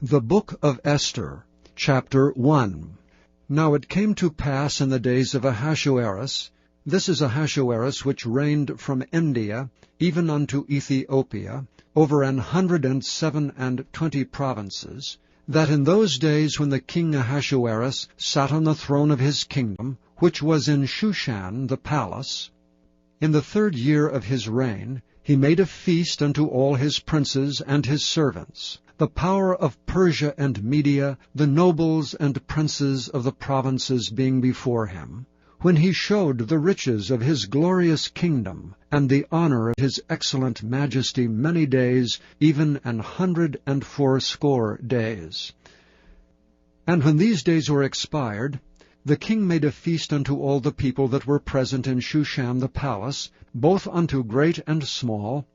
The Book of Esther, Chapter 1. Now it came to pass in the days of Ahasuerus, this is Ahasuerus which reigned from India even unto Ethiopia, over 127 provinces, that in those days when the king Ahasuerus sat on the throne of his kingdom, which was in Shushan the palace, in the 3rd year of his reign, he made a feast unto all his princes and his servants, the power of Persia and Media, the nobles and princes of the provinces being before him, when he showed the riches of his glorious kingdom, and the honor of his excellent majesty many days, even 180 days. And when these days were expired, the king made a feast unto all the people that were present in Shushan the palace, both unto great and small,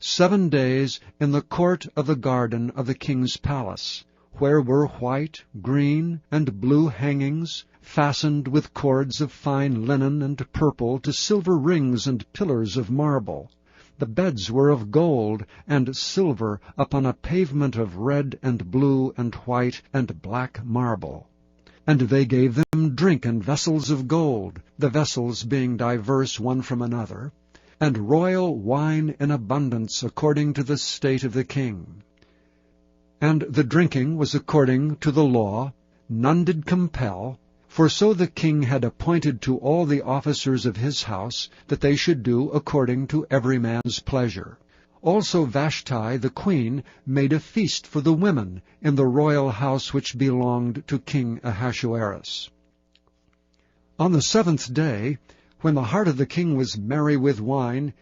7 days in the court of the garden of the king's palace, where were white, green, and blue hangings, fastened with cords of fine linen and purple to silver rings and pillars of marble. The beds were of gold and silver upon a pavement of red and blue and white and black marble. And they gave them drink in vessels of gold, the vessels being diverse one from another, and royal wine in abundance according to the state of the king. And the drinking was according to the law, none did compel, for so the king had appointed to all the officers of his house, that they should do according to every man's pleasure. Also Vashti the queen made a feast for the women in the royal house which belonged to King Ahasuerus. On the 7th day, when the heart of the king was merry with wine,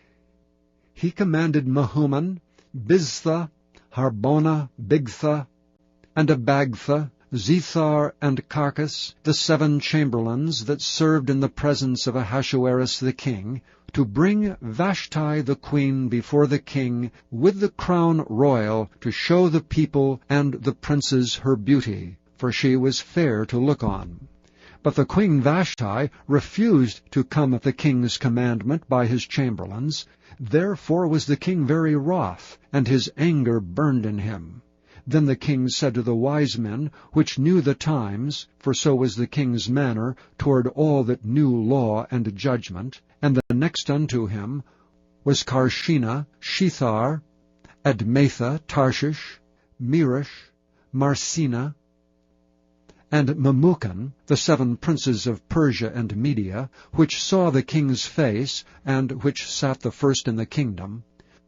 he commanded Mehuman, Biztha, Harbona, Bigtha, and Abagtha, Zethar, and Carcas, the 7 chamberlains that served in the presence of Ahasuerus the king, to bring Vashti the queen before the king with the crown royal, to show the people and the princes her beauty, for she was fair to look on. But the queen Vashti refused to come at the king's commandment by his chamberlains. Therefore was the king very wroth, and his anger burned in him. Then the king said to the wise men, which knew the times, for so was the king's manner toward all that knew law and judgment, and the next unto him was Carshena, Shethar, Admatha, Tarshish, Meresh, Marsena, and Memucan, the 7 princes of Persia and Media, which saw the king's face, and which sat the first in the kingdom,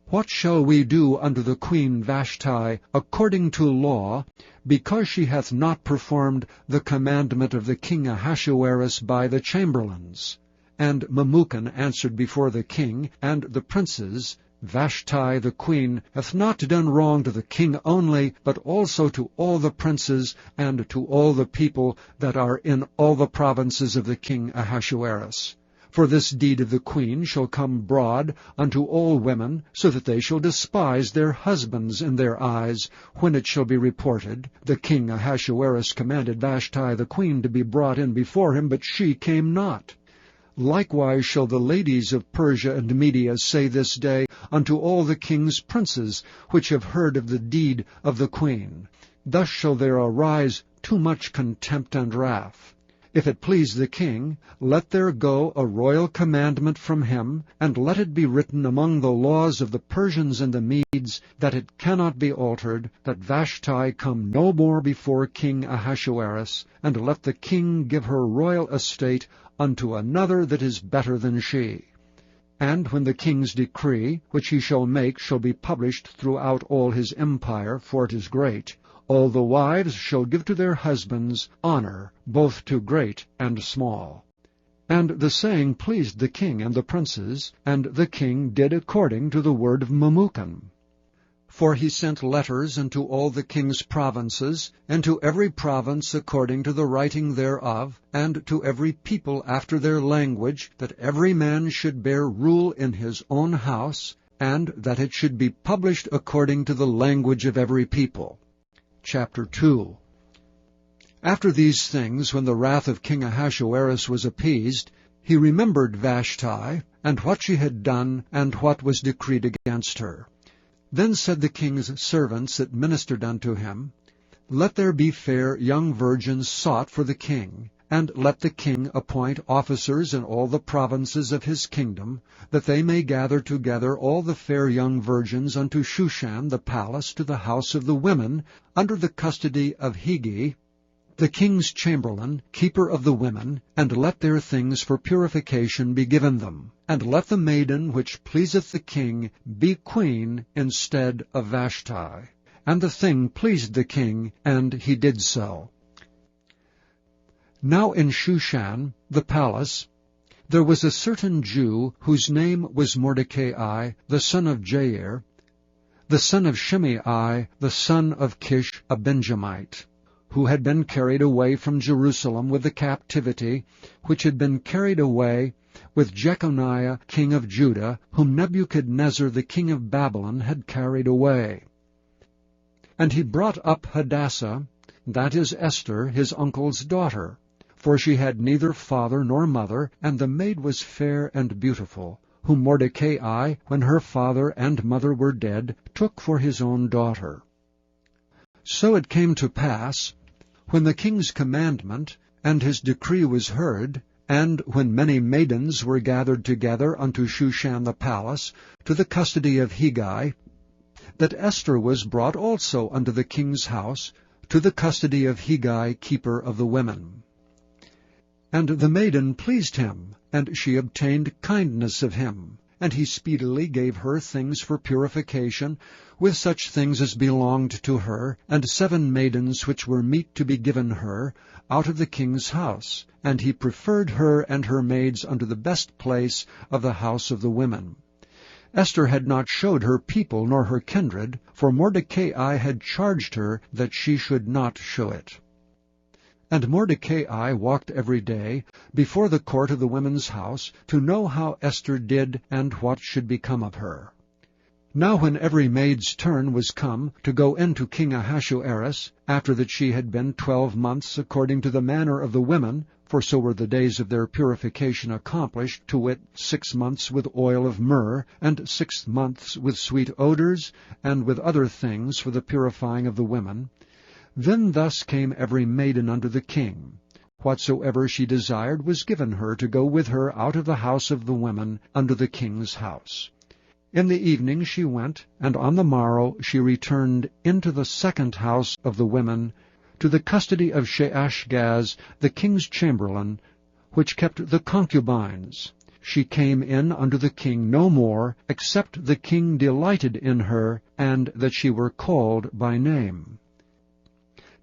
what shall we do unto the queen Vashti according to law, because she hath not performed the commandment of the king Ahasuerus by the chamberlains? And Memucan answered before the king and the princes, Vashti the queen hath not done wrong to the king only, but also to all the princes and to all the people that are in all the provinces of the king Ahasuerus. For this deed of the queen shall come broad unto all women, so that they shall despise their husbands in their eyes, when it shall be reported, the king Ahasuerus commanded Vashti the queen to be brought in before him, but she came not. Likewise shall the ladies of Persia and Media say this day unto all the king's princes, which have heard of the deed of the queen. Thus shall there arise too much contempt and wrath. If it please the king, let there go a royal commandment from him, and let it be written among the laws of the Persians and the Medes, that it cannot be altered, that Vashti come no more before King Ahasuerus, and let the king give her royal estate unto another that is better than she. And when the king's decree, which he shall make, shall be published throughout all his empire, for it is great, all the wives shall give to their husbands honor, both to great and small. And the saying pleased the king and the princes, and the king did according to the word of Memucan. For he sent letters unto all the king's provinces, and to every province according to the writing thereof, and to every people after their language, that every man should bear rule in his own house, and that it should be published according to the language of every people. Chapter 2. After these things, when the wrath of King Ahasuerus was appeased, he remembered Vashti, and what she had done, and what was decreed against her. Then said the king's servants that ministered unto him, Let there be fair young virgins sought for the king, and let the king appoint officers in all the provinces of his kingdom, that they may gather together all the fair young virgins unto Shushan the palace to the house of the women, under the custody of Hegai, the king's chamberlain, keeper of the women, and let their things for purification be given them. And let the maiden which pleaseth the king be queen instead of Vashti. And the thing pleased the king, and he did so. Now in Shushan, the palace, there was a certain Jew whose name was Mordecai, the son of Jair, the son of Shimei, the son of Kish, a Benjamite, who had been carried away from Jerusalem with the captivity, which had been carried away with Jeconiah king of Judah, whom Nebuchadnezzar the king of Babylon had carried away. And he brought up Hadassah, that is Esther, his uncle's daughter, for she had neither father nor mother, and the maid was fair and beautiful, whom Mordecai, when her father and mother were dead, took for his own daughter. So it came to pass, when the king's commandment and his decree was heard, and when many maidens were gathered together unto Shushan the palace, to the custody of Hegai, that Esther was brought also unto the king's house, to the custody of Hegai, keeper of the women. And the maiden pleased him, and she obtained kindness of him, and he speedily gave her things for purification, with such things as belonged to her, and 7 maidens which were meet to be given her, out of the king's house, and he preferred her and her maids unto the best place of the house of the women. Esther had not showed her people nor her kindred, for Mordecai had charged her that she should not show it. And Mordecai walked every day before the court of the women's house, to know how Esther did and what should become of her. Now when every maid's turn was come to go in to King Ahasuerus, after that she had been 12 months according to the manner of the women, for so were the days of their purification accomplished, to wit, 6 months with oil of myrrh, and 6 months with sweet odors, and with other things for the purifying of the women, then thus came every maiden unto the king. Whatsoever she desired was given her to go with her out of the house of the women unto the king's house. In the evening she went, and on the morrow she returned into the second house of the women, to the custody of Sheashgaz, the king's chamberlain, which kept the concubines. She came in unto the king no more, except the king delighted in her, and that she were called by name.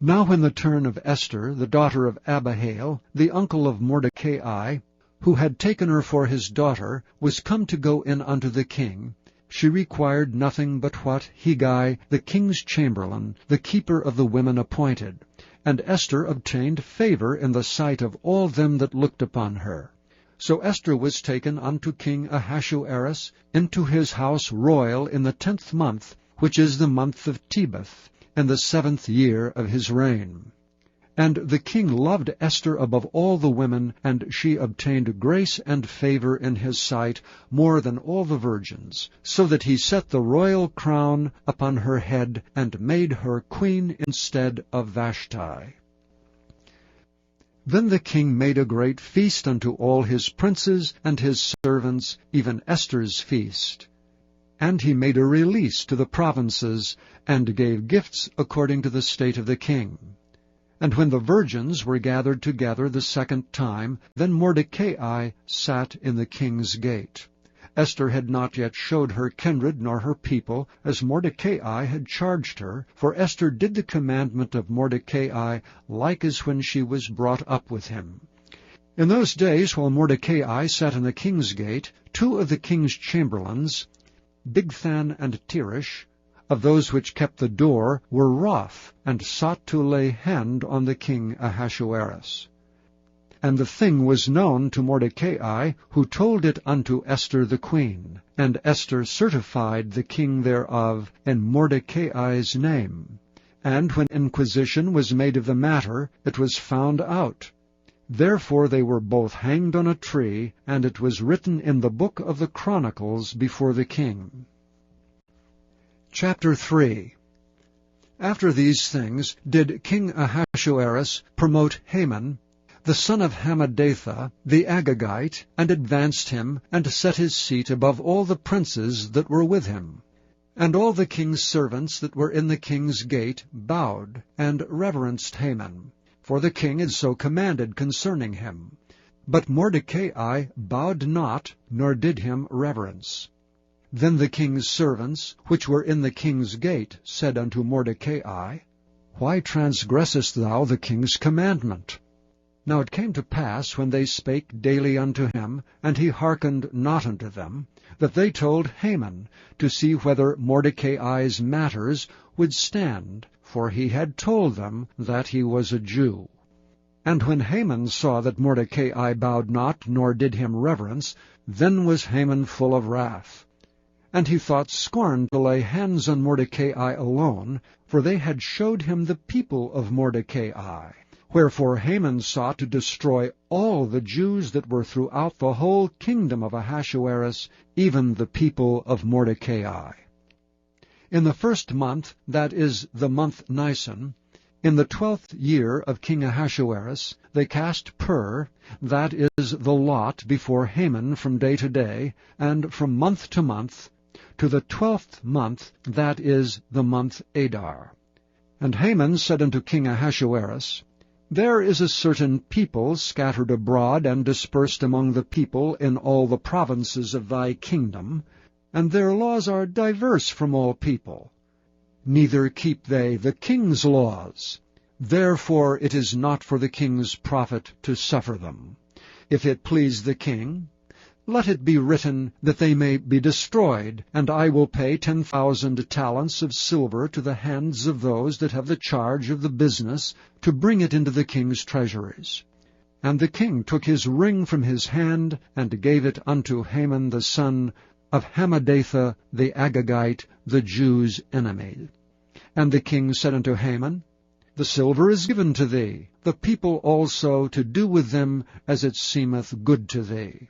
Now when the turn of Esther, the daughter of Abihail, the uncle of Mordecai, who had taken her for his daughter, was come to go in unto the king, she required nothing but what Hegai, the king's chamberlain, the keeper of the women, appointed. And Esther obtained favor in the sight of all them that looked upon her. So Esther was taken unto King Ahasuerus into his house royal in the 10th month, which is the month of Tebeth, in the 7th year of his reign. And the king loved Esther above all the women, and she obtained grace and favor in his sight more than all the virgins, so that he set the royal crown upon her head, and made her queen instead of Vashti. Then the king made a great feast unto all his princes and his servants, even Esther's feast. And he made a release to the provinces, and gave gifts according to the state of the king. And when the virgins were gathered together the 2nd time, then Mordecai sat in the king's gate. Esther had not yet showed her kindred nor her people, as Mordecai had charged her, for Esther did the commandment of Mordecai like as when she was brought up with him. In those days, while Mordecai sat in the king's gate, 2 of the king's chamberlains, Bigthan and Teresh, of those which kept the door, were wroth, and sought to lay hand on the king Ahasuerus. And the thing was known to Mordecai, who told it unto Esther the queen. And Esther certified the king thereof in Mordecai's name. And when inquisition was made of the matter, it was found out. Therefore they were both hanged on a tree, and it was written in the book of the Chronicles before the king. Chapter 3. After these things did King Ahasuerus promote Haman, the son of Hammedatha, the Agagite, and advanced him, and set his seat above all the princes that were with him. And all the king's servants that were in the king's gate bowed, and reverenced Haman, for the king had so commanded concerning him. But Mordecai bowed not, nor did him reverence. Then the king's servants, which were in the king's gate, said unto Mordecai, Why transgressest thou the king's commandment? Now it came to pass, when they spake daily unto him, and he hearkened not unto them, that they told Haman, to see whether Mordecai's matters would stand, for he had told them that he was a Jew. And when Haman saw that Mordecai bowed not, nor did him reverence, then was Haman full of wrath. And he thought scorn to lay hands on Mordecai alone, for they had showed him the people of Mordecai. Wherefore Haman sought to destroy all the Jews that were throughout the whole kingdom of Ahasuerus, even the people of Mordecai. In the 1st month, that is the month Nisan, in the 12th year of King Ahasuerus, they cast pur, that is the lot, before Haman from day to day, and from month to month, to the 12th month, that is the month Adar. And Haman said unto King Ahasuerus, There is a certain people scattered abroad and dispersed among the people in all the provinces of thy kingdom, and their laws are diverse from all people. Neither keep they the king's laws. Therefore it is not for the king's profit to suffer them. If it please the king, let it be written that they may be destroyed, and I will pay 10,000 talents of silver to the hands of those that have the charge of the business, to bring it into the king's treasuries. And the king took his ring from his hand, and gave it unto Haman the son of Hammedatha the Agagite, the Jews' enemy. And the king said unto Haman, The silver is given to thee, the people also to do with them as it seemeth good to thee.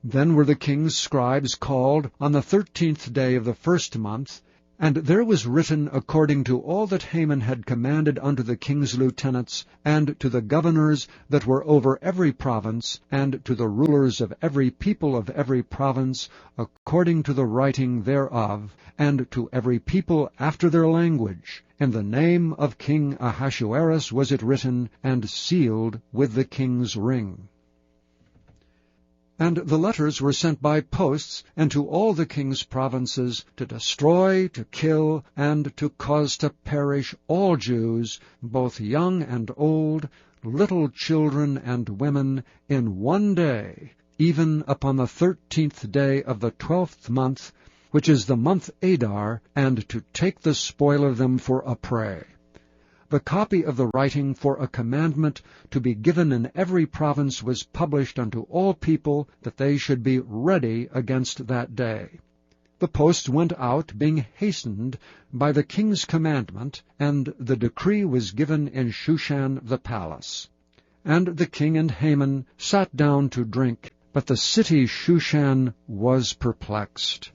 Then were the king's scribes called on the 13th day of the 1st month, and there was written according to all that Haman had commanded unto the king's lieutenants, and to the governors that were over every province, and to the rulers of every people of every province, according to the writing thereof, and to every people after their language. In the name of King Ahasuerus was it written, and sealed with the king's ring. And the letters were sent by posts, and to all the king's provinces, to destroy, to kill, and to cause to perish all Jews, both young and old, little children and women, in one day, even upon the 13th day of the 12th month, which is the month Adar, and to take the spoil of them for a prey. The copy of the writing for a commandment to be given in every province was published unto all people, that they should be ready against that day. The post went out, being hastened by the king's commandment, and the decree was given in Shushan the palace. And the king and Haman sat down to drink, but the city Shushan was perplexed.